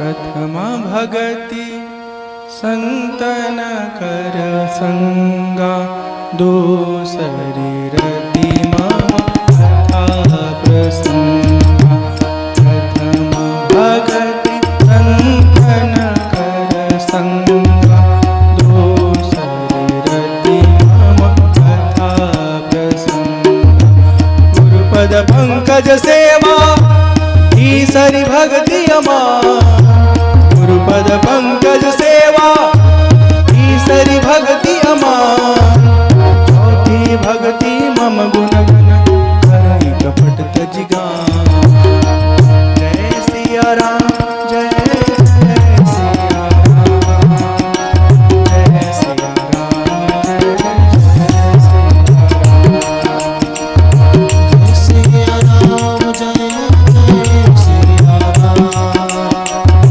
प्रथम भगति संतन कर संगा, दूसरी रति मम कथा प्रसंगा। प्रथम भगति संतन कर संगा, दूसरी रति मम कथा प्रसंगा। गुरुपद पंकज सेवा, तीसरी भक्ति अमां। गुरुपद पंकज सेवा, तीसरी भक्ति अमां। चौथी भक्ति मम गुण गण, करई कपट तज गान।